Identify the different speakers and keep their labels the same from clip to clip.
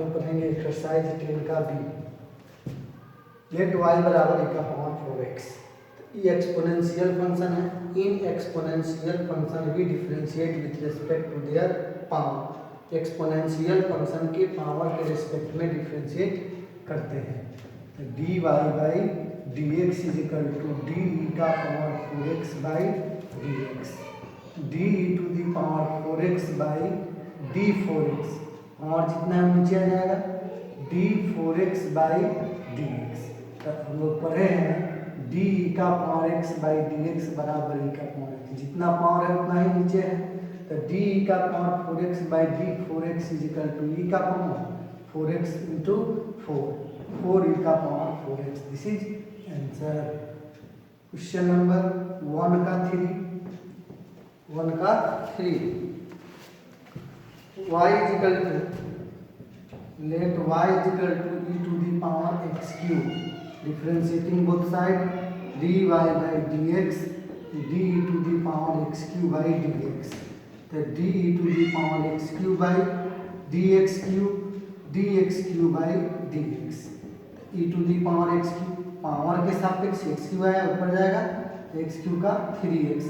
Speaker 1: लोग पढ़ेंगे एक्सरसाइज 10 का बी। लेट वाई बराबर e का पावर 4x। ये एक्सपोनेंशियल फंक्शन है। In exponential function we differentiate with respect to their power. Exponential function के पावर के रिस्पेक्ट में डिफरेंशिएट करते हैं। तो D Y by D X is equal to D E का power 4x by D X. D E to the power 4x by D 4x, और जितना है नीचे आ जाएगा D 4x by D X. तो हम लोग पढ़े हैं डी ई का पावर x बाई डी एक्स बराबर ई का पावर x। जितना पावर है उतना ही नीचे है। तो डी ई का power 4x by D 4x is equal to E का पावर 4x इंटू 4 ई का power 4x। This is answer. Question number 1 का 3 y is equal to let y is equal to e to the power x cube, differentiating both side dy by dx d e to the power x cube by dx। तो d e to the power x cube by dx cube by dx। e to the power x cube power के सापेक्ष x cube आया ऊपर जाएगा तो x cube का 3x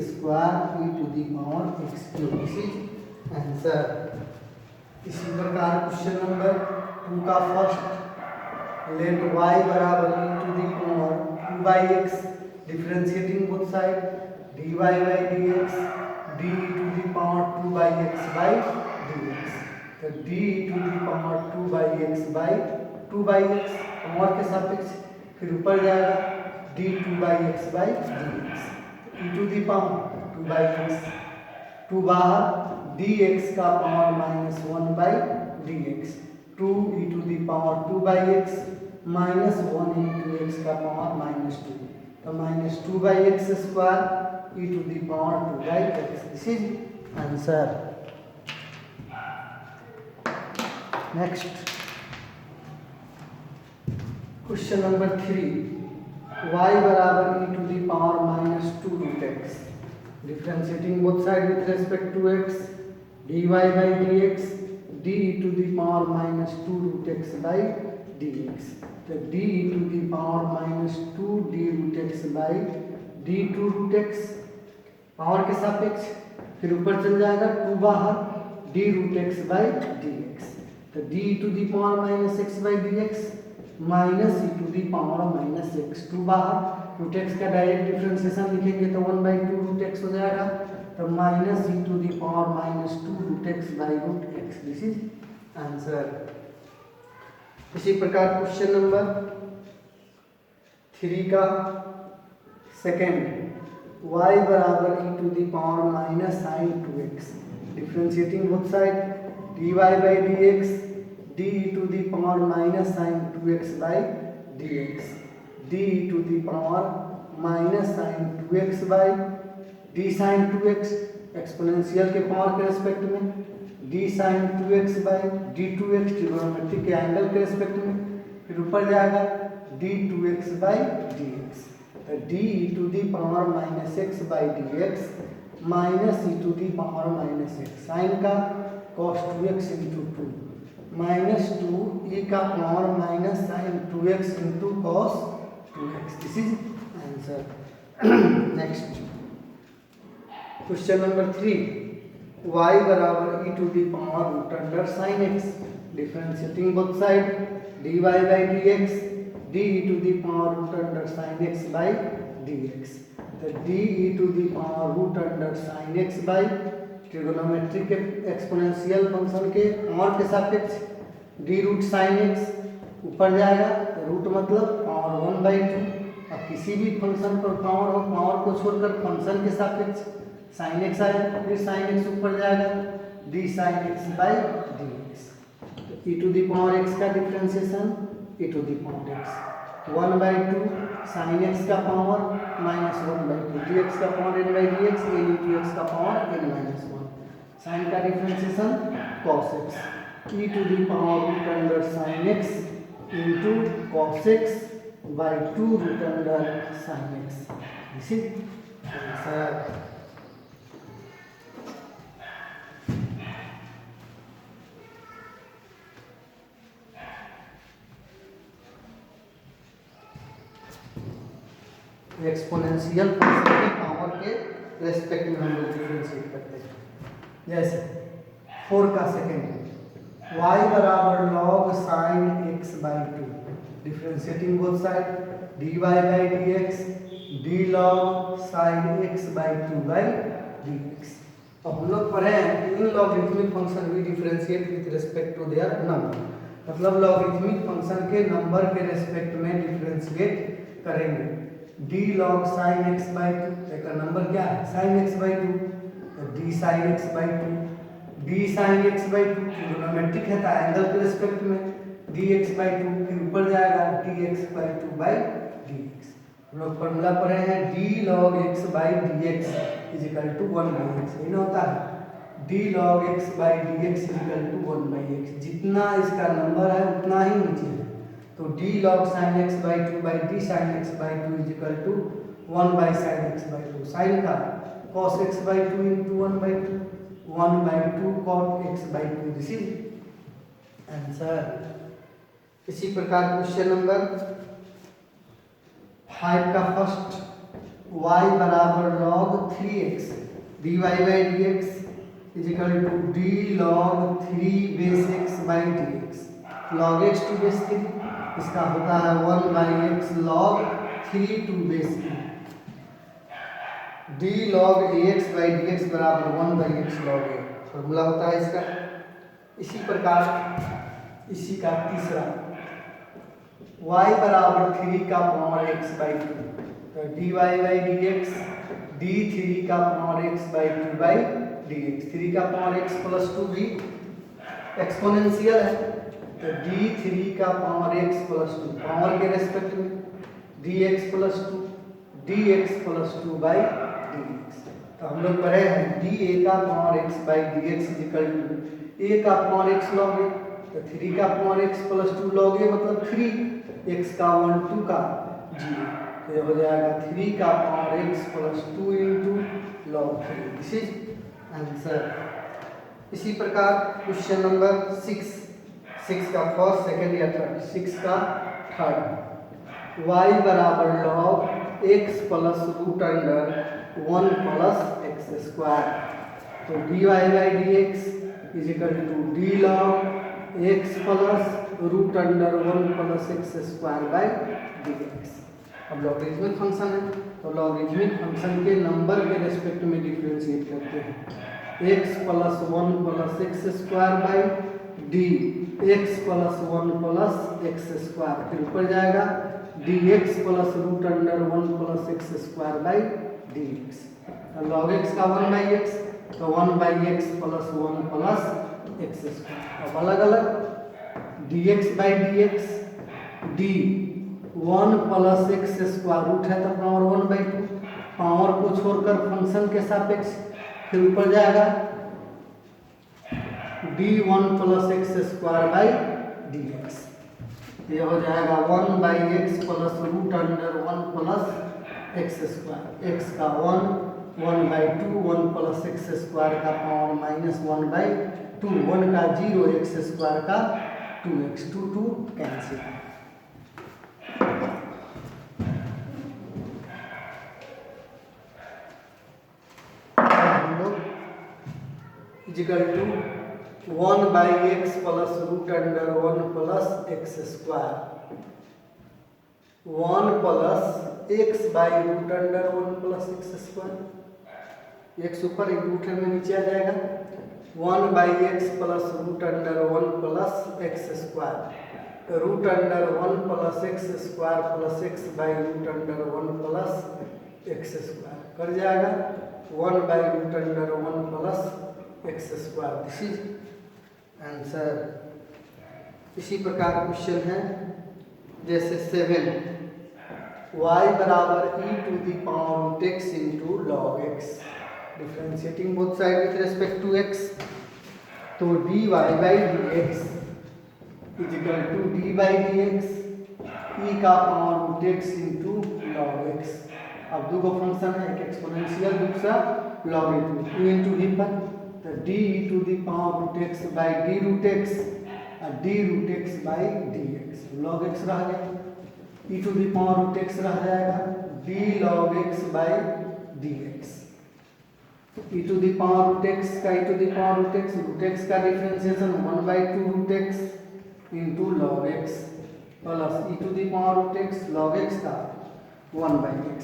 Speaker 1: square e to the power x cube. This is answer. इसी प्रकार question number 2 का फर्स्ट लेट y बराबर e to the power 2 by x, differentiating both side dy by dx d e to the power 2 by x by dx। तो d e to the power 2 by x by 2 by x power के सापेक्ष, फिर ऊपर जाएगा d 2 by x by dx e to the power 2 by x, 2 बाहर dx का power minus 1 by dx, 2 e to the power 2 by x minus 1 into x का power minus 2। तो minus 2 by x square e to the power 2 by x। This is answer. Next question number 3 y बराबर e to the power minus 2 root x, differentiating both side with respect to x dy by dx d e to the power minus 2 root x by dx। तो d e to the power minus 2 d root x by d 2 root x power के सापेक्ष, फिर ऊपर चल जाएगा 2 बाहर d root x by dx। तो d e to the power minus x by dx minus e to the power minus x, 2 बाहर root x का डायरेक्ट डिफरेंशिएशन लिखेंगे तो 1/2 रूट x हो जाएगा। तो minus e to the power minus 2 root x by root x। This is answer. इसी प्रकार question number 3 का सेकेंड y बराबर e to the power minus sine 2x, differentiating both side dy by dx d e to the power minus sine 2x by dx, d e to the power minus sine 2x by d sine 2x, exponential के power के respect में d sine 2x by d 2x, trigonometry के angle के respect में, फिर ऊपर जाएगा d 2x by dx। तो d e to the power minus x by dx minus e to the power minus x, sine का cos 2x into 2 minus 2 e का power minus sine 2x into cos 2x। This is answer. Next question number 3 y बराबर e to the power root under sine x, differentiating both side dy by dx d e to the power root under sine x by dx। तो d e to the power root under sine x by trigonometry के exponential function के power के सापेक्ष d root sine x, ऊपर जाएगा तो root मतलब power 1/2। अब किसी भी फंक्शन पर पावर हो, पावर को छोड़कर फंक्शन के सापेक्ष साइन x आएगा, फिर साइन x ऊपर जाएगा d sine x by dx। तो e to the power x का differentiation e to the power x 1/2 sine x का पावर माइनस 1/2 dx का power n by dx n into x का power n माइनस 1, sine का differentiation cos x e to the power root under sine x into cos x by 2 root under sine x। This is answer. Exponential function की power के respect में हम लोग differentiate करते हैं। जैसे 4 का सेकेंड y बराबर log sin x by 2, differentiating both side dy by dx d log sin x by 2 by dx। अब हम लोग पढ़े हैं कि इन लॉगरिथमिक फंक्शन भी differentiate with respect to their number, मतलब लॉगरिथमिक फंक्शन के नंबर के रेस्पेक्ट में डिफरेंशिएट करेंगे। d log sin x by 2, इसका नंबर क्या है sin x by 2, तो d sin x by 2, d sin x by 2 trigonometric है तो एंगल के रिस्पेक्ट में dx by 2, फिर ऊपर जाएगा dx by 2 by dx। हम लोग फॉर्मूला पढ़े हैं d log x by dx is equal to 1 by x, ये ना होता है d log x by dx is equal to 1 by x, जितना इसका नंबर है उतना ही नीचे है, तो d log sin x by 2 by d sin x by 2 is equal to 1 by sin x by 2, sin का cos x by 2 into 1 by 2, 1 by 2 cot x by 2, this is answer. इसी प्रकार question number 5 का first y बराबर log 3x dy by dx is equal to d log 3 base x by dx, log x to base 3, इसका होता है 1 by x log 3 to base 3, d log ax by dx बराबर 1 by x log a, formula होता है इसका। इसी प्रकार इसी का तीसरा y बराबर 3 का पावर x by 2, तो dy by dx d3 का पावर x by 2 by dx, 3 का पावर x प्लस 2 भी एक्सपोनेंशियल है, तो d3 का पावर x प्लस 2 पावर के रेस्पेक्ट में dx plus 2 dx plus 2 by dx। तो हम लोग पढ़े हैं da का पावर x by dx is equal to a का पावर x log a, तो 3 का पावर x प्लस 2 log a मतलब 3, x का 1 2 का 0, तो ये हो जाएगा 3 का पावर x plus 2 into log 3, this is answer. इसी प्रकार क्वेश्चन नंबर 6 का फर्स्ट सेकंड या थर्ड, 6 का थर्ड y बराबर log x plus root under 1 plus x square, तो dy by dx is equal to d log x plus root under 1 plus x square by dx। अब logarithmic function है तो logarithmic function के number के respect में differentiate करते हैं, x plus 1 plus x square by d x plus 1 plus x square, फिर ऊपर जाएगा dx plus root under 1 plus x square by dx, log x का 1 बाई x, तो 1 by x plus 1 plus x square. अब अलग अलग dx by dx d 1 plus x square root है तो पावर 1 बाई 2, पावर को छोड़कर फंक्शन के सापेक्ष, फिर ऊपर जाएगा d1 plus x square by dx, ये हो जाएगा 1 by x plus root under 1 plus x square, x का 1 बाई 2 1 प्लस एक्स स्क्वायर का पावर माइनस 1 बाई 2, 1 का 0 एक्स स्क्वायर का 2x, 2 कैंसिल। हम लोग equal to 1 by x plus root under 1 plus x square, 1 plus x by root under 1 plus x square, x ऊपर एक root में नीचे आ जाएगा, 1 by x plus root under 1 plus x square, root under 1 plus x square plus x by root under 1 plus x square कर जाएगा 1 by root under 1 plus x square, this is answer. इसी प्रकार question है जैसे 7 y बराबर e to the power root x into log x, differentiating both side with respect to x, तो dy by dx is equal to d by dx e का power root x into log x। अब दो को function है, एक exponential दूसरा logarithmic, e into d पर, तो d e to the power root x by d root x और d root x by dx, log x रह गया, e to the power root x रह जाएगा D log X by D X. E to the power root X का E to the power root X का differentiation 1/2 root x into log x plus E to the power root x log X का 1/x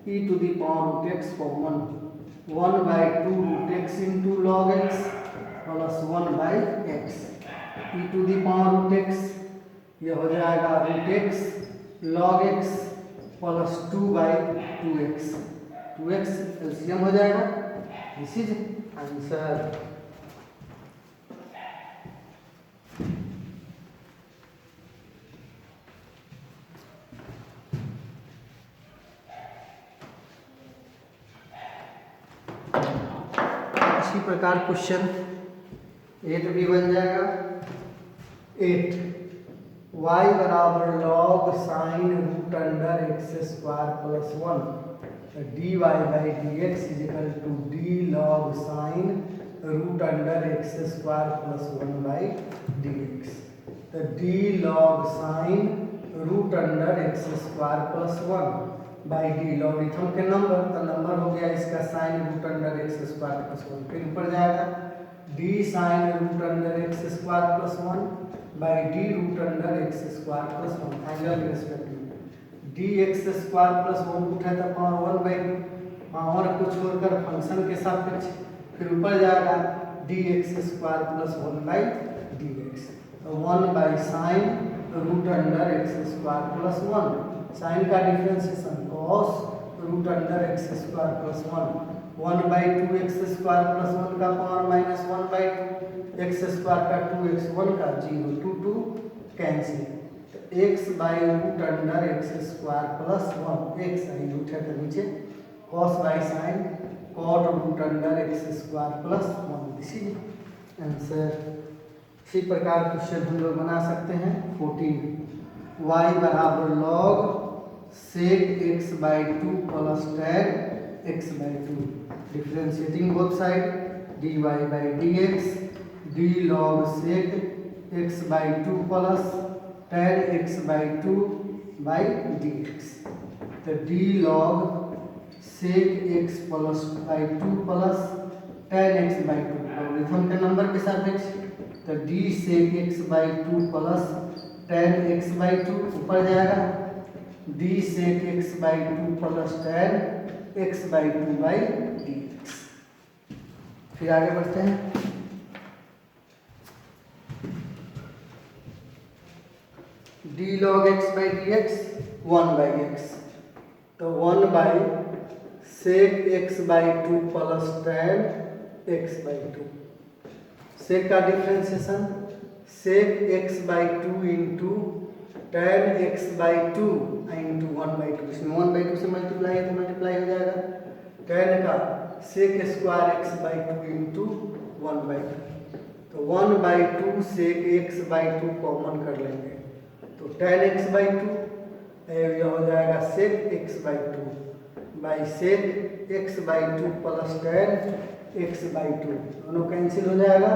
Speaker 1: e to the power root x common 1/2 root x into log x plus 1/x e to the power root x, ये हो जाएगा root x log x plus 2/2x 2x LCM हो जाएगा। This is answer. इसी प्रकार question 8 भी बन जाएगा। 8 y बराबर log sine root under x square plus 1 D Y by D X is equal to D log sine root under x square plus 1 by D X. तो D log sine root under x square plus 1 by D logarithm के number, तो number हो गया इसका sine root under x square plus 1। फिर ऊपर जाएगा D sine root under x square plus 1 by d root under x square plus 1 angle के respect में d x square plus 1 root है तो पावर 1/2 पावर को छोड़कर फंक्शन के सापेक्ष। फिर ऊपर जाएगा D x square plus 1 by D X, तो 1 by sine root under x square plus 1, sine का differentiation cos root under x square plus 1/2 X square plus 1 का पावर माइनस 1/2 एक्स स्क्वायर का 2x 1 का 0 2 2 कैंसिल, तो x by root under x square plus 1 x आई root है तो नीचे cos by sine cot root under x square plus 1। This is answer. इसी प्रकार क्वेश्चन हम लोग बना सकते हैं 14 y बराबर log sec x by 2 plus tan x by 2 differentiating both side dy by dx d log sec x by 2 plus tan x by 2 by dx, तो D log sec x plus by 2 plus tan x by 2 logarithm के number के सापेक्ष, तो d sec x by 2 plus tan x by 2 ऊपर जाएगा d sec x by 2 plus tan x by 2 by dx। फिर आगे बढ़ते हैं। D log x by dx 1/x, तो 1 by sec x by 2 plus tan x by 2, sec का differentiation sec x by 2 into tan x by 2 into 1/2, इसमें 1/2 से multiply है तो मल्टीप्लाई हो जाएगा, tan का sec square x by 2 into 1/2, तो 1/2 सेक x बाई 2 कॉमन कर लेंगे तो tan x बाई 2 यह हो जाएगा sec x by 2 by sec x by 2 plus tan x by 2 दोनों कैंसिल हो जाएगा,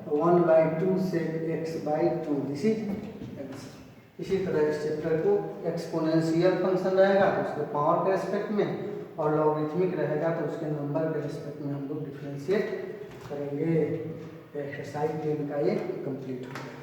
Speaker 1: तो 1/2 sec x by 2। This is answer. इसी तरह इस चैप्टर को एक्सपोनेंशियल फंक्शन रहेगा तो उसके पावर के रिस्पेक्ट में और लॉगरिथमिक रहेगा तो उसके नंबर के रिस्पेक्ट में हम लोग डिफ्रेंशिएट करेंगे। एक्सरसाइज 10 का ये कंप्लीट हो गया।